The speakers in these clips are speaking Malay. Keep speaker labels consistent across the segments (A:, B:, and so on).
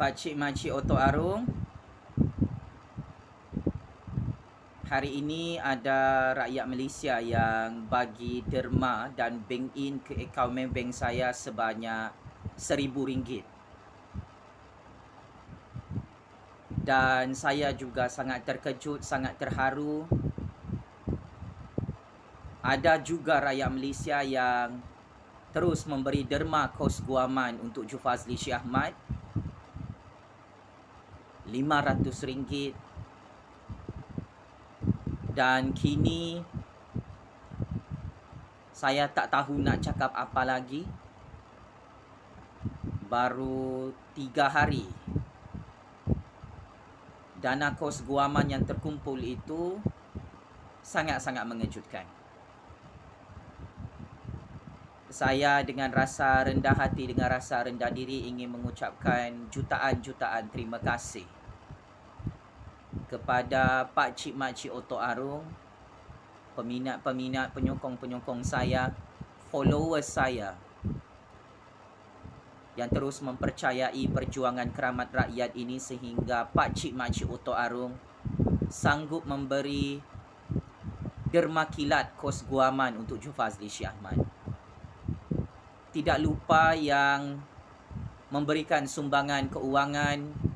A: Pakcik Makcik Otok Arung, hari ini ada rakyat Malaysia yang bagi derma dan bank in ke akaun bank saya sebanyak RM1,000. Dan saya juga sangat terkejut, sangat terharu. Ada juga rakyat Malaysia yang terus memberi derma kos guaman untuk Jufazli Syekh Ahmad RM500. Dan kini saya tak tahu nak cakap apa lagi. Baru 3 hari dana kos guaman yang terkumpul itu sangat-sangat mengejutkan. Saya dengan rasa rendah hati, dengan rasa rendah diri ingin mengucapkan jutaan-jutaan terima kasih kepada Pakcik Makcik Otok Arung, peminat-peminat, penyokong-penyokong saya, followers saya yang terus mempercayai perjuangan keramat rakyat ini sehingga Pakcik Makcik Otok Arung sanggup memberi derma kilat kos guaman untuk Jufazli Syekh Ahmad. Tidak lupa yang memberikan sumbangan keuangan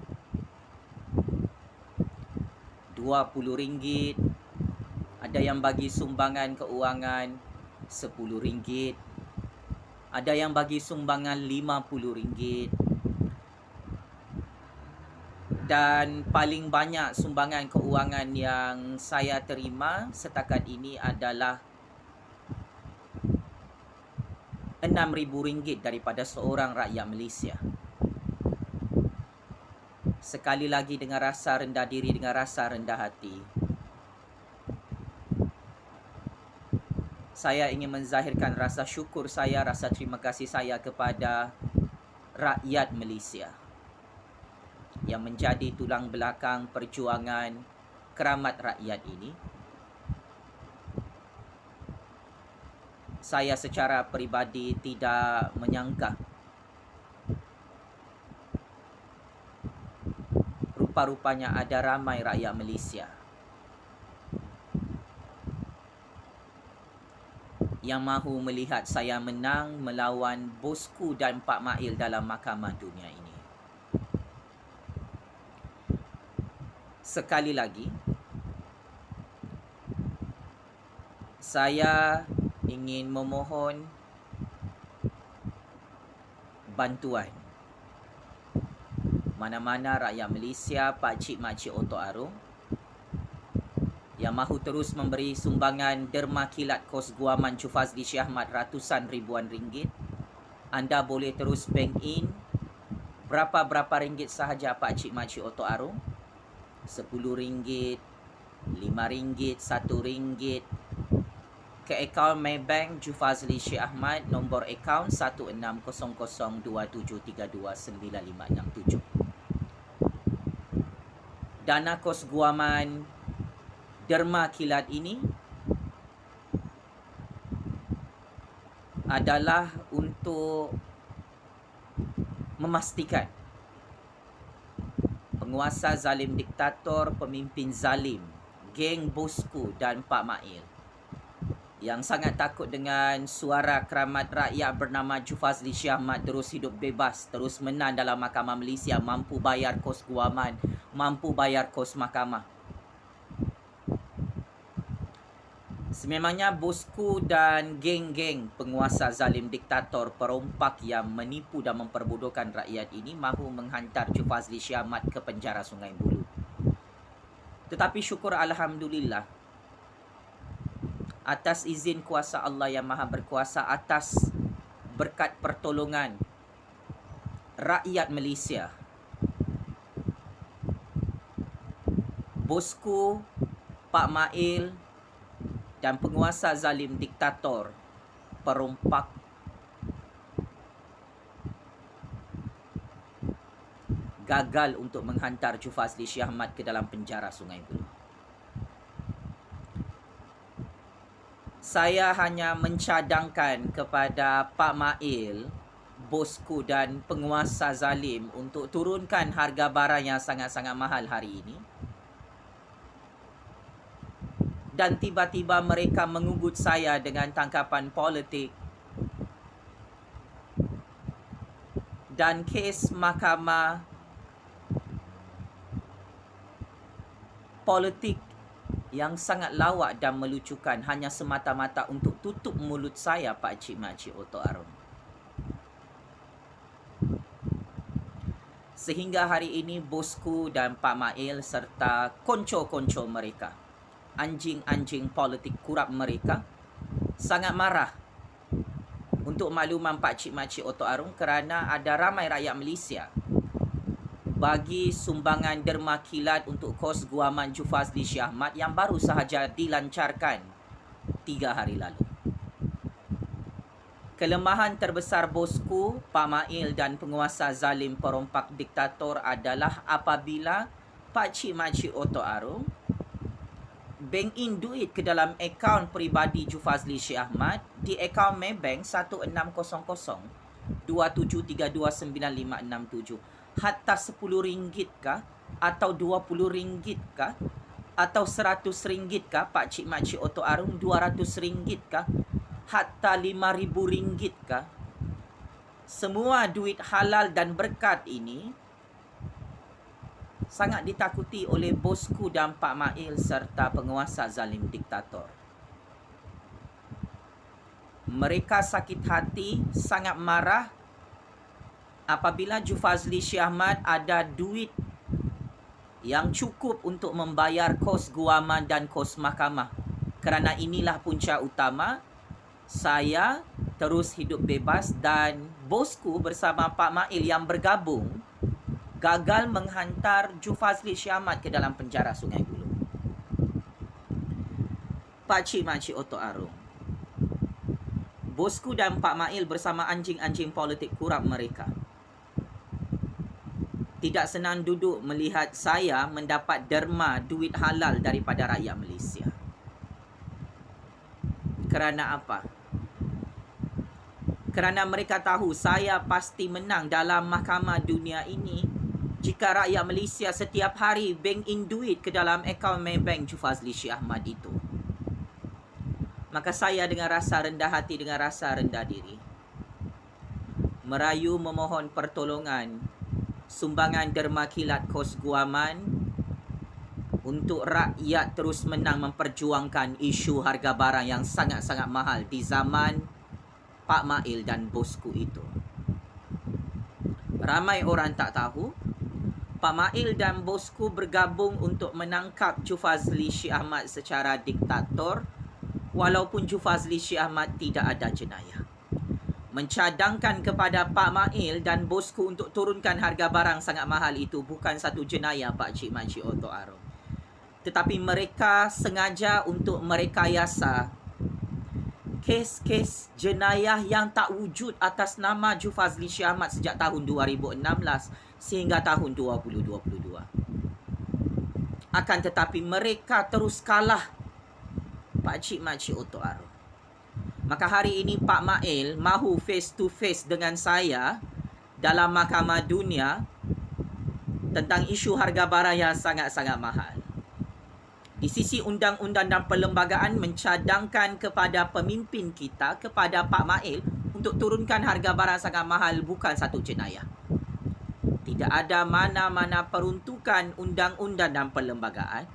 A: RM20, ada yang bagi sumbangan keuangan RM10, ada yang bagi sumbangan RM50, dan paling banyak sumbangan keuangan yang saya terima setakat ini adalah RM6,000 daripada seorang rakyat Malaysia. Sekali lagi dengan rasa rendah diri, dengan rasa rendah hati, saya ingin menzahirkan rasa syukur saya, rasa terima kasih saya kepada rakyat Malaysia yang menjadi tulang belakang perjuangan keramat rakyat ini. Saya secara peribadi tidak menyangka rupa-rupanya ada ramai rakyat Malaysia yang mahu melihat saya menang melawan bosku dan Pak Mail dalam mahkamah dunia ini. Sekali lagi, saya ingin memohon bantuan mana-mana rakyat Malaysia, Pakcik Makcik Otok Arung yang mahu terus memberi sumbangan derma kilat kos guaman Jufazli Syekh Ahmad ratusan ribuan ringgit. Anda boleh terus bank in berapa-berapa ringgit sahaja Pakcik Makcik Otok Arung, RM10, RM5, RM1 ke akaun Maybank Jufazli Syekh Ahmad, nombor akaun 160027329567. Dana kos guaman derma kilat ini adalah untuk memastikan penguasa zalim, diktator, pemimpin zalim, geng bosku dan Pak Mail yang sangat takut dengan suara keramat rakyat bernama Jufazli Syekh Ahmad terus hidup bebas, terus menang dalam mahkamah Malaysia, mampu bayar kos guaman, mampu bayar kos mahkamah. Sememangnya bosku dan geng-geng penguasa zalim, diktator, perompak yang menipu dan memperbodohkan rakyat ini mahu menghantar Jufazli Syekh Ahmad ke penjara Sungai Buloh. Tetapi syukur alhamdulillah, atas izin kuasa Allah yang Maha Berkuasa, atas berkat pertolongan rakyat Malaysia, bosku, Pak Mail dan penguasa zalim, diktator, perompak gagal untuk menghantar Jufazli Syekh Ahmad ke dalam penjara Sungai Buloh. Saya hanya mencadangkan kepada Pak Mail bosku dan penguasa zalim untuk turunkan harga barang yang sangat-sangat mahal hari ini. Dan tiba-tiba mereka mengugut saya dengan tangkapan politik dan kes mahkamah politik yang sangat lawak dan melucukan hanya semata-mata untuk tutup mulut saya, Pak Cik Makcik Oto Arum. Sehingga hari ini bosku dan Pak Mail serta konco-konco mereka, anjing-anjing politik kurap mereka, sangat marah. Untuk makluman Pak Cik Makcik Oto Arum, kerana ada ramai rakyat Malaysia bagi sumbangan derma kilat untuk kos guaman Jufazli Shah Ahmad yang baru sahaja dilancarkan 3 hari lalu. Kelemahan terbesar bosku, Pak Mail dan penguasa zalim perompak diktator adalah apabila Pak Cik Makcik Oto Arum bank in duit ke dalam akaun peribadi Jufazli Shah Ahmad di akaun Maybank 1600 27329567. Hatta RM10 kah? Atau RM20 kah? Atau RM100 kah? Pak Cik Makcik Oto Arum, RM200 kah? Hatta RM5,000 kah? Semua duit halal dan berkat ini sangat ditakuti oleh bosku dan Pak Mail serta penguasa zalim diktator. Mereka sakit hati, sangat marah apabila Jufazli Shah Ahmad ada duit yang cukup untuk membayar kos guaman dan kos mahkamah. Kerana inilah punca utama, saya terus hidup bebas dan bosku bersama Pak Mail yang bergabung gagal menghantar Jufazli Shah Ahmad ke dalam penjara Sungai Buloh. Pak Cik Makcik Oto Arum, bosku dan Pak Mail bersama anjing-anjing politik kurap mereka tidak senang duduk melihat saya mendapat derma duit halal daripada rakyat Malaysia. Kerana apa? Kerana mereka tahu saya pasti menang dalam mahkamah dunia ini jika rakyat Malaysia setiap hari bank in duit ke dalam akaun Maybank Jufazli Shah Ahmad itu. Maka saya dengan rasa rendah hati, dengan rasa rendah diri, merayu memohon pertolongan sumbangan derma kilat kos guaman untuk rakyat terus menang memperjuangkan isu harga barang yang sangat-sangat mahal di zaman Pak Mail dan bosku itu. Ramai orang tak tahu, Pak Mail dan bosku bergabung untuk menangkap Jufazli Shah Ahmad secara diktator walaupun Jufazli Shah Ahmad tidak ada jenayah. Mencadangkan kepada Pak Mail dan bosku untuk turunkan harga barang sangat mahal itu bukan satu jenayah, Pak Cik Makcik Oto Arum. Tetapi mereka sengaja untuk merekayasa kes-kes jenayah yang tak wujud atas nama Jufazli Shah Ahmad sejak tahun 2016 sehingga tahun 2022. Akan tetapi mereka terus kalah, Pak Cik Makcik Oto Arum. Maka hari ini Pak Mail mahu face to face dengan saya dalam mahkamah dunia tentang isu harga barang yang sangat-sangat mahal. Di sisi undang-undang dan perlembagaan mencadangkan kepada pemimpin kita, kepada Pak Mail, untuk turunkan harga barang sangat mahal bukan satu jenayah. Tidak ada mana-mana peruntukan undang-undang dan perlembagaan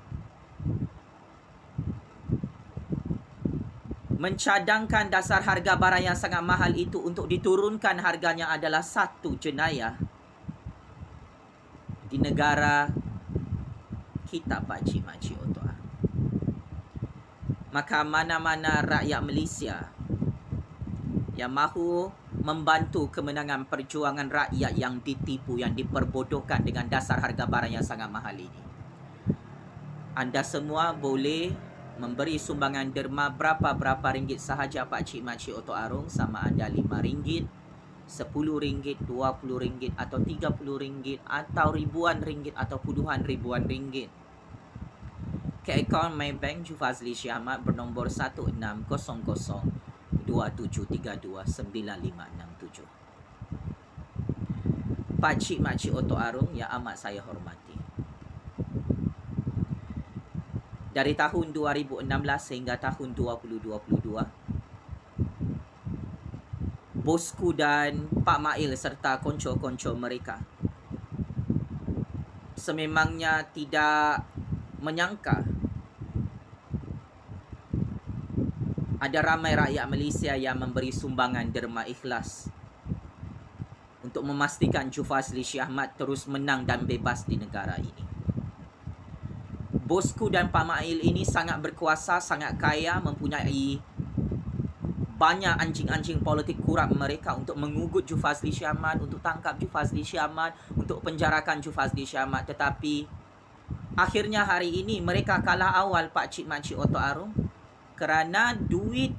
A: mencadangkan dasar harga barang yang sangat mahal itu untuk diturunkan harganya adalah satu jenayah di negara kita, Pak Cik Makcik Oto Arum. Maka mana-mana rakyat Malaysia yang mahu membantu kemenangan perjuangan rakyat yang ditipu, yang diperbodohkan dengan dasar harga barang yang sangat mahal ini, anda semua boleh memberi sumbangan derma berapa ringgit sahaja, Pak Cik Makcik Oto Arum, sama ada RM5, RM10, RM20 atau RM30 atau ribuan ringgit atau puluhan ribuan ringgit ke akaun Maybank Jufazli Shah Ahmad bernombor 160027329567. Pak Cik Mak Cik Oto Arung yang amat saya hormati. Dari tahun 2016 sehingga tahun 2022, bosku dan Pak Mail serta konco-konco mereka sememangnya tidak menyangka ada ramai rakyat Malaysia yang memberi sumbangan derma ikhlas untuk memastikan Jufazli Syah Ahmad terus menang dan bebas di negara ini. Bosku dan Pak Mail ini sangat berkuasa, sangat kaya, mempunyai banyak anjing-anjing politik kurap mereka untuk mengugut Jufazli Syah Ahmad, untuk tangkap Jufazli Syah Ahmad, untuk penjarakan Jufazli Syah Ahmad. Tetapi akhirnya hari ini mereka kalah awal Pak Cik Mak Cik Oto Arung kerana duit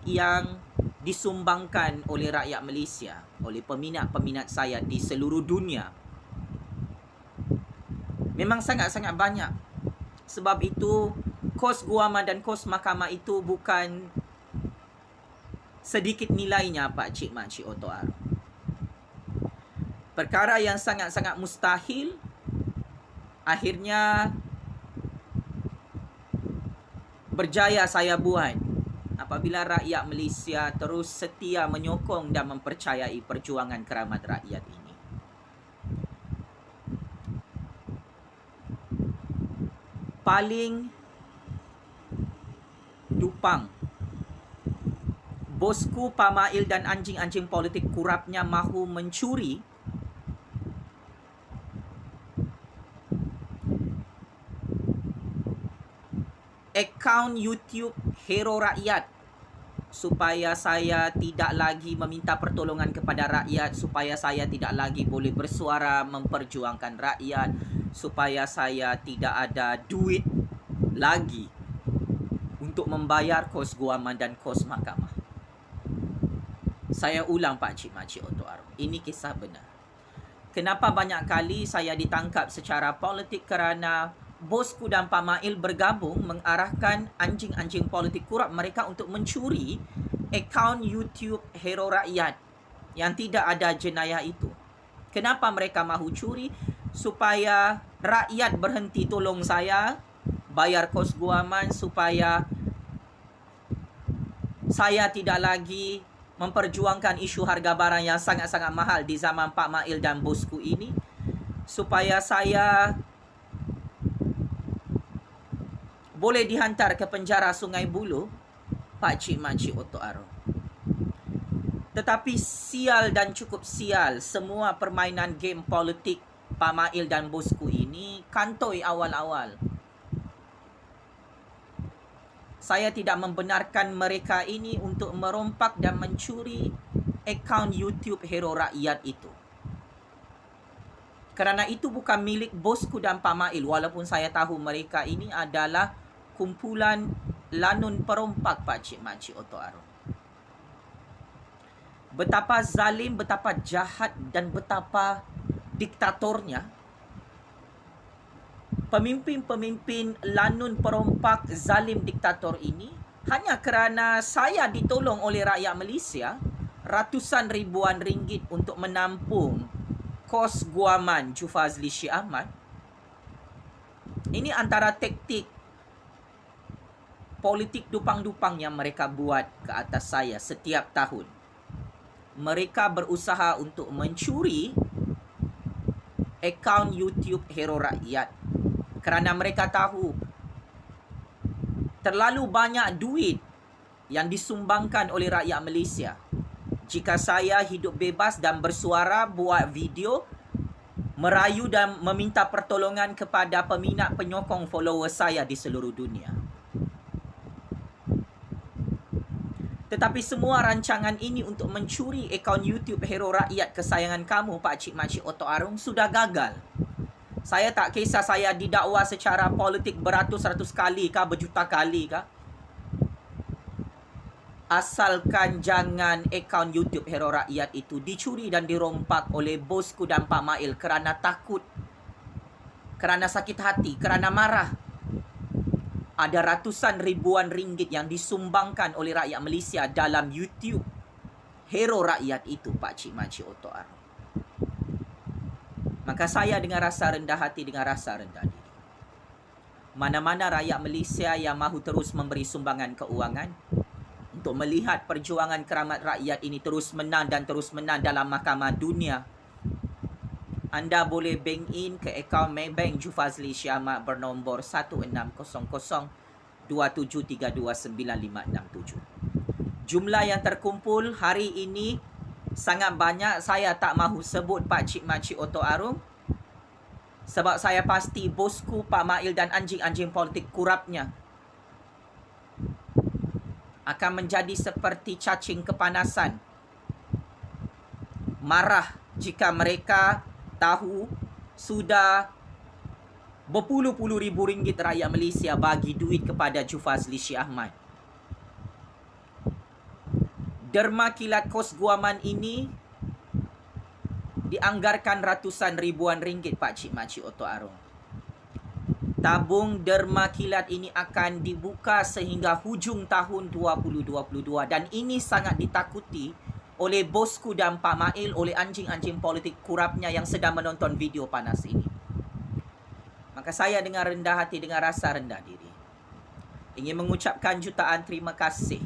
A: yang disumbangkan oleh rakyat Malaysia, oleh peminat-peminat saya di seluruh dunia, memang sangat-sangat banyak. Sebab itu kos guaman dan kos mahkamah itu bukan sedikit nilainya Pak Cik Mak Cik Oto Arung. Perkara yang sangat-sangat mustahil akhirnya berjaya saya buat apabila rakyat Malaysia terus setia menyokong dan mempercayai perjuangan keramat rakyat ini. Paling dupang, bosku Pak Mail dan anjing-anjing politik kurapnya mahu mencuri akaun YouTube Hero Rakyat supaya saya tidak lagi meminta pertolongan kepada rakyat, supaya saya tidak lagi boleh bersuara memperjuangkan rakyat, supaya saya tidak ada duit lagi untuk membayar kos guaman dan kos mahkamah. Saya ulang Pak Cik Mak Cik Oto Arung, ini kisah benar. Kenapa banyak kali saya ditangkap secara politik? Kerana bosku dan Pak Mail bergabung mengarahkan anjing-anjing politik kurap mereka untuk mencuri akaun YouTube Hero Rakyat yang tidak ada jenayah itu. Kenapa mereka mahu curi? Supaya rakyat berhenti tolong saya bayar kos guaman, supaya saya tidak lagi memperjuangkan isu harga barang yang sangat-sangat mahal di zaman Pak Mail dan bosku ini, supaya saya boleh dihantar ke penjara Sungai Buloh, Pak Cik Mak Cik Oto Arung. Tetapi sial dan cukup sial, semua permainan game politik Pak Mail dan bosku ini kantoi awal-awal. Saya tidak membenarkan mereka ini untuk merompak dan mencuri akaun YouTube Hero Rakyat itu. Kerana itu bukan milik bosku dan Pak Mail, walaupun saya tahu mereka ini adalah kumpulan lanun perompak Pak Cik Mak Cik Oto Arung. Betapa zalim, betapa jahat dan betapa diktatornya pemimpin-pemimpin lanun perompak zalim diktator ini, hanya kerana saya ditolong oleh rakyat Malaysia ratusan ribuan ringgit untuk menampung kos guaman Jufazli Syah Ahmad. Ini antara taktik politik dupang-dupang yang mereka buat ke atas saya setiap tahun. Mereka berusaha untuk mencuri akaun YouTube Hero Rakyat kerana mereka tahu terlalu banyak duit yang disumbangkan oleh rakyat Malaysia. Jika saya hidup bebas dan bersuara, buat video, merayu dan meminta pertolongan kepada peminat penyokong follower saya di seluruh dunia. Tetapi semua rancangan ini untuk mencuri akaun YouTube Hero Rakyat kesayangan kamu, Pak Cik Mak Cik Oto Arung, sudah gagal. Saya tak kisah saya didakwa secara politik beratus-ratus kali kah, berjuta kali kah. Asalkan jangan akaun YouTube Hero Rakyat itu dicuri dan dirompak oleh bosku dan Pak Mail kerana takut, kerana sakit hati, kerana marah. Ada ratusan ribuan ringgit yang disumbangkan oleh rakyat Malaysia dalam YouTube Hero Rakyat itu, Pak Cik Mak Cik Oto Arung. Maka saya dengan rasa rendah hati, dengan rasa rendah diri, mana-mana rakyat Malaysia yang mahu terus memberi sumbangan keuangan untuk melihat perjuangan keramat rakyat ini terus menang dan terus menang dalam mahkamah dunia, anda boleh bank in ke akaun Maybank Jufazli Syekh Ahmad bernombor 1600 27329567. Jumlah yang terkumpul hari ini sangat banyak. Saya tak mahu sebut pakcik-makcik Oto Arum sebab saya pasti bosku Pak Mail dan anjing-anjing politik kurapnya akan menjadi seperti cacing kepanasan, marah jika mereka tahu sudah berpuluh-puluh ribu ringgit rakyat Malaysia bagi duit kepada Jufazli Syekh Ahmad. Derma kilat kos guaman ini dianggarkan ratusan ribuan ringgit pakcik-makcik Oto Arum. Tabung derma kilat ini akan dibuka sehingga hujung tahun 2022 dan ini sangat ditakuti oleh bosku dan Pak Mail, oleh anjing-anjing politik kurapnya yang sedang menonton video panas ini. Maka saya dengan rendah hati, dengan rasa rendah diri, ingin mengucapkan jutaan terima kasih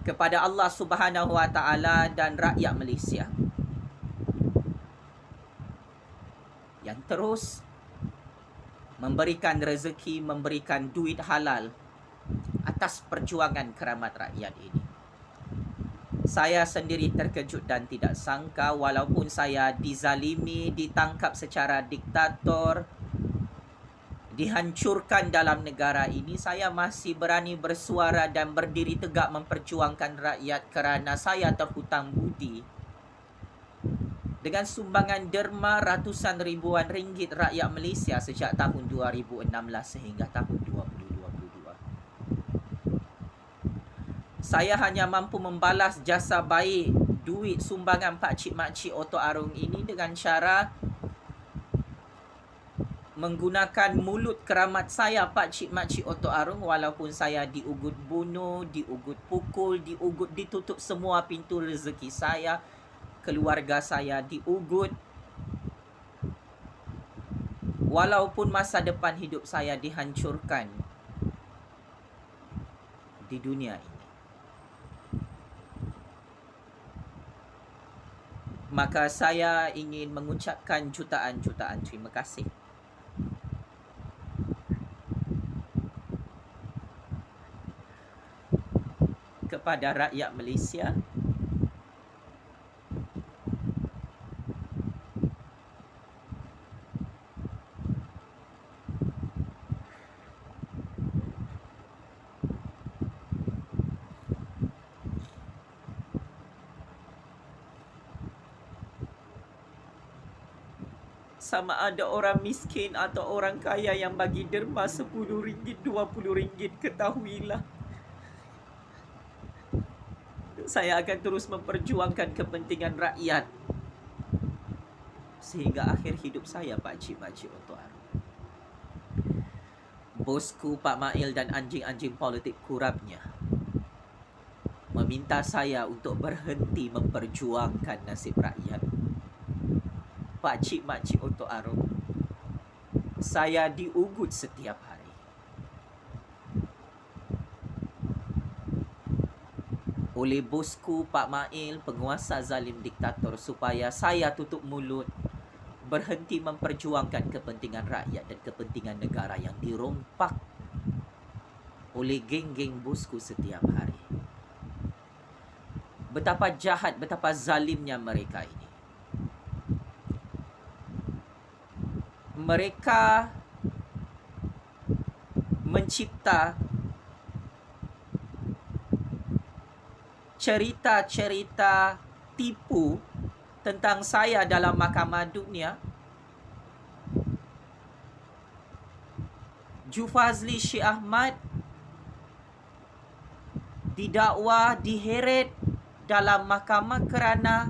A: kepada Allah Subhanahu Wa Taala dan rakyat Malaysia yang terus memberikan rezeki, memberikan duit halal atas perjuangan keramat rakyat ini. Saya sendiri terkejut dan tidak sangka walaupun saya dizalimi, ditangkap secara diktator, dihancurkan dalam negara ini, saya masih berani bersuara dan berdiri tegak memperjuangkan rakyat kerana saya terhutang budi dengan sumbangan derma ratusan ribuan ringgit rakyat Malaysia sejak tahun 2016 sehingga tahun 2022. Saya hanya mampu membalas jasa baik duit sumbangan pakcik-makcik Oto Arum ini dengan cara menggunakan mulut keramat saya pakcik-makcik Oto Arum walaupun saya diugut bunuh, diugut pukul, diugut ditutup semua pintu rezeki saya, keluarga saya diugut, walaupun masa depan hidup saya dihancurkan di dunia ini. Maka saya ingin mengucapkan jutaan-jutaan terima kasih kepada rakyat Malaysia sama ada orang miskin atau orang kaya yang bagi derma RM10, RM20, ketahuilah saya akan terus memperjuangkan kepentingan rakyat sehingga akhir hidup saya pakcik-makcik Oto Arum. Bosku Pak Mail dan anjing-anjing politik kurapnya meminta saya untuk berhenti memperjuangkan nasib rakyat. Pakcik-makcik Oto Arum, saya diugut setiap hari. Oleh bosku Pak Mail, penguasa zalim diktator, supaya saya tutup mulut, berhenti memperjuangkan kepentingan rakyat dan kepentingan negara yang dirompak oleh geng-geng bosku setiap hari. Betapa jahat, betapa zalimnya mereka ini. Mereka mencipta cerita-cerita tipu tentang saya dalam mahkamah dunia. Jufazli Syekh Ahmad didakwa, diheret dalam mahkamah kerana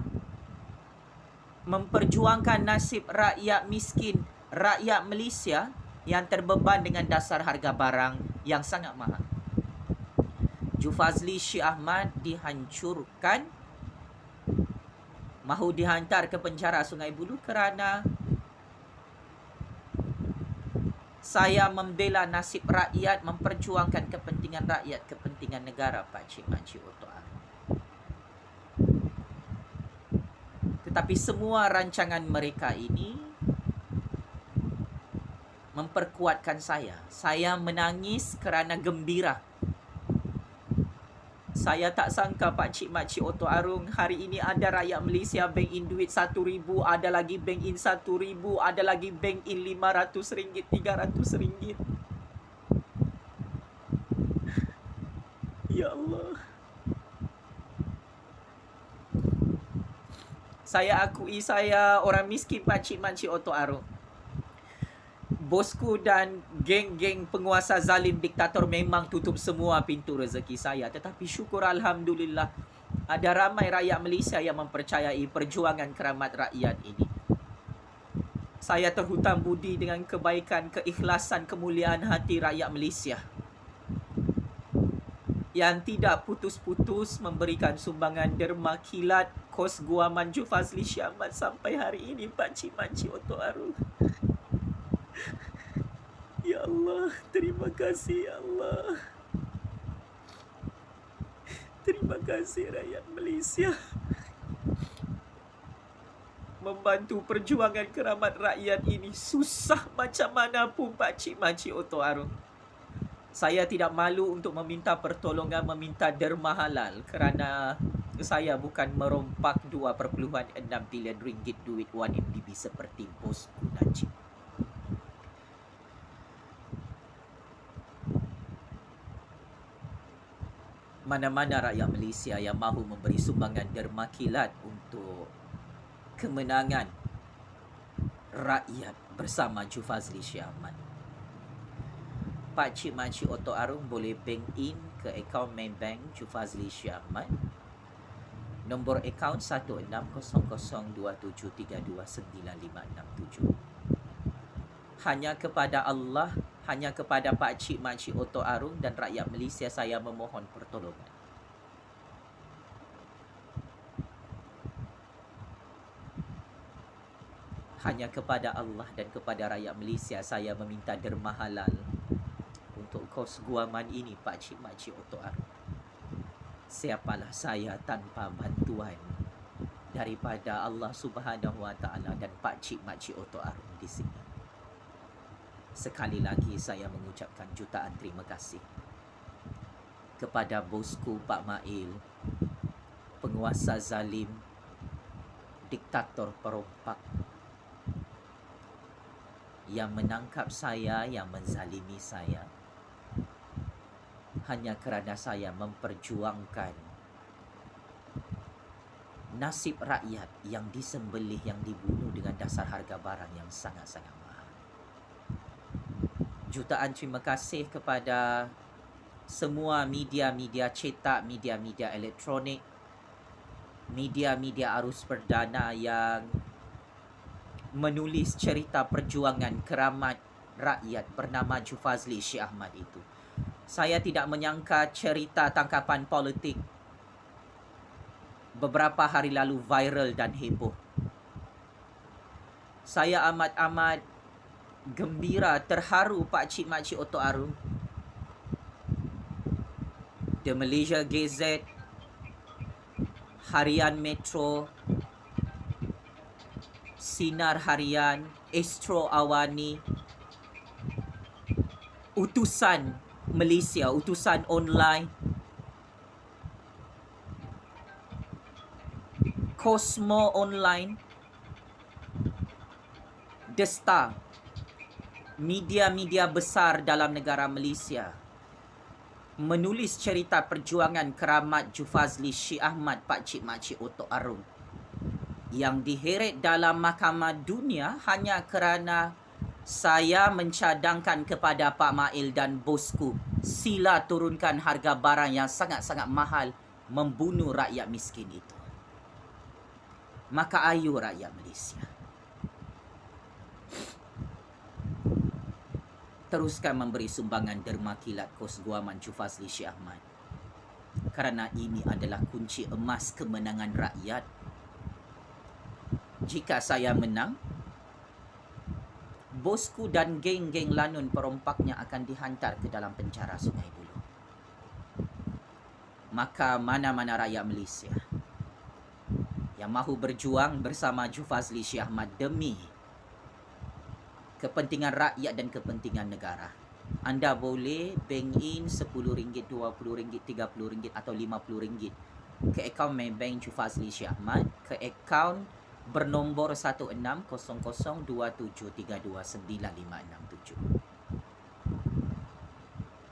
A: memperjuangkan nasib rakyat miskin, rakyat Malaysia yang terbeban dengan dasar harga barang yang sangat mahal. Jufazli Syekh Ahmad dihancurkan mahu dihantar ke penjara Sungai Buloh kerana saya membela nasib rakyat, memperjuangkan kepentingan rakyat, kepentingan negara, Pakcik Makcik Oto Arum. Tetapi semua rancangan mereka ini memperkuatkan saya. Saya menangis kerana gembira. Saya tak sangka Pakcik Makcik Oto Arum, hari ini ada rakyat Malaysia bank in duit RM1,000, ada lagi bank in RM1,000, ada lagi bank in RM500, RM300. Ya Allah. Saya akui saya orang miskin, Pakcik Makcik Oto Arum. Bosku dan geng-geng penguasa zalim diktator memang tutup semua pintu rezeki saya. Tetapi syukur Alhamdulillah, ada ramai rakyat Malaysia yang mempercayai perjuangan keramat rakyat ini. Saya terhutang budi dengan kebaikan, keikhlasan, kemuliaan hati rakyat Malaysia yang tidak putus-putus memberikan sumbangan derma kilat kos guaman Jufazli Shah Ahmad sampai hari ini, Pakcik Makcik Oto Arum. Ya Allah, terima kasih ya Allah. Terima kasih rakyat Malaysia. Membantu perjuangan keramat rakyat ini susah macam mana pun, Pakcik Makcik Oto Arum. Saya tidak malu untuk meminta pertolongan, meminta derma halal kerana saya bukan merompak 2.6 bilion ringgit duit 1MDB seperti bosku Najib. Mana-mana rakyat Malaysia yang mahu memberi sumbangan derma kilat untuk kemenangan rakyat bersama Jufazli Shah Ahmad, Pakcik Makcik Oto Arum boleh bank in ke akaun main bank Jufazli Shah Ahmad. Nombor akaun 160027329567. Hanya kepada Allah, hanya kepada Pakcik Makcik Oto Arum dan rakyat Malaysia saya memohon pertolongan. Hanya kepada Allah dan kepada rakyat Malaysia saya meminta derma halal untuk kos guaman ini, Pakcik Makcik Oto Arum. Siapalah saya tanpa bantuan daripada Allah Subhanahu Wa Taala dan Pakcik Makcik Oto Arum di sini. Sekali lagi saya mengucapkan jutaan terima kasih kepada bosku Pak Mail, penguasa zalim, diktator perompak yang menangkap saya, yang menzalimi saya hanya kerana saya memperjuangkan nasib rakyat yang disembelih, yang dibunuh dengan dasar harga barang yang sangat-sangat mahal. Jutaan terima kasih kepada semua media-media cetak, media-media elektronik, media-media arus perdana yang menulis cerita perjuangan keramat rakyat bernama Jufazli Shah Ahmad itu. Saya tidak menyangka cerita tangkapan politik beberapa hari lalu viral dan heboh. Saya amat-amat gembira, terharu, Pakcik Makcik Oto Arum. The Malaysia Gazette, Harian Metro, Sinar Harian, Astro Awani, Utusan Malaysia, Utusan Online, Cosmo Online, The Star, media-media besar dalam negara Malaysia menulis cerita perjuangan keramat Jufazli Shah Ahmad, Pakcik Makcik Oto Arum, yang diheret dalam mahkamah dunia hanya kerana saya mencadangkan kepada Pak Mail dan bosku, sila turunkan harga barang yang sangat-sangat mahal, membunuh rakyat miskin itu. Maka ayo rakyat Malaysia, teruskan memberi sumbangan derma kilat kos guaman Jufazli Shah Ahmad, kerana ini adalah kunci emas kemenangan rakyat Jika saya menang, bosku dan geng-geng lanun perompaknya akan dihantar ke dalam penjara Sungai Buloh. Maka mana-mana rakyat Malaysia yang mahu berjuang bersama Jufazli Syah Ahmad demi kepentingan rakyat dan kepentingan negara, anda boleh bank in RM10, RM20, RM30 atau RM50 ke akaun Maybank Jufazli Syah Ahmad, ke akaun bernombor 160027329567.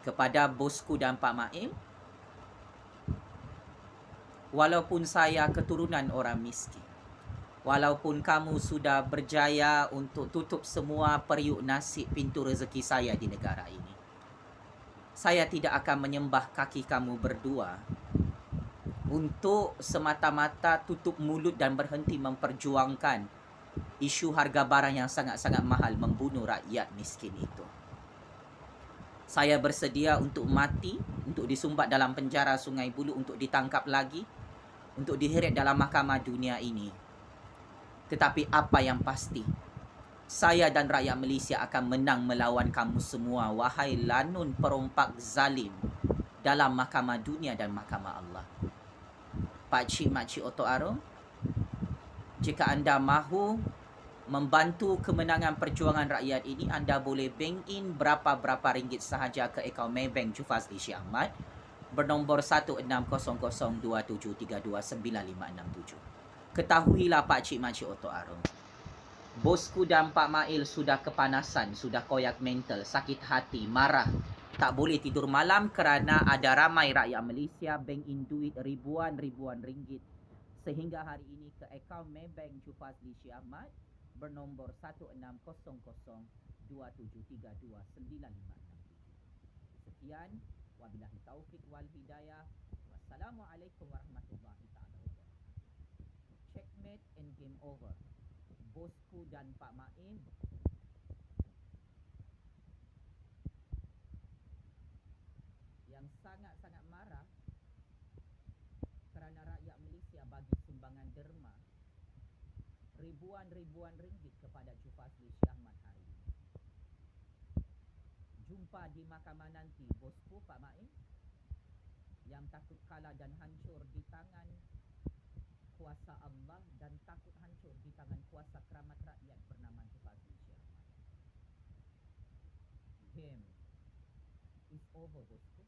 A: Kepada bosku dan Pak Maim, walaupun saya keturunan orang miskin, walaupun kamu sudah berjaya untuk tutup semua periuk nasib pintu rezeki saya di negara ini, saya tidak akan menyembah kaki kamu berdua untuk semata-mata tutup mulut dan berhenti memperjuangkan isu harga barang yang sangat-sangat mahal membunuh rakyat miskin itu. Saya bersedia untuk mati, untuk disumbat dalam penjara Sungai Buloh, untuk ditangkap lagi, untuk diheret dalam mahkamah dunia ini. Tetapi apa yang pasti, saya dan rakyat Malaysia akan menang melawan kamu semua, wahai lanun perompak zalim, dalam mahkamah dunia dan mahkamah Allah. Pakcik makcik Otok Arum, jika anda mahu membantu kemenangan perjuangan rakyat ini, anda boleh bank in berapa-berapa ringgit sahaja ke akaun Maybank Jufazli Syah Ahmad bernombor 160027329567. Ketahuilah pakcik makcik Otok Arum, bosku dan Pak Mail sudah kepanasan, sudah koyak mental, sakit hati, marah, tak boleh tidur malam kerana ada ramai rakyat Malaysia bank in duit ribuan ringgit sehingga hari ini ke akaun Maybank Jufazli Syah Ahmad bernombor 160027329567. Sekian, wabillahi taufik wal hidayah. Wassalamualaikum warahmatullahi taala wabarakatuh. Checkmate and game over. Bosku dan Pak Maim yang sangat-sangat marah kerana rakyat Malaysia bagi sumbangan derma ribuan ringgit kepada Jufazli Syah Ahmad hari ini. Jumpa di mahkamah nanti, bosku Pak Maim yang takut kalah dan hancur di tangan kuasa Allah dan takut hancur di tangan kuasa keramat rakyat bernama Jufazli Syah Ahmad. Game is over, bosku.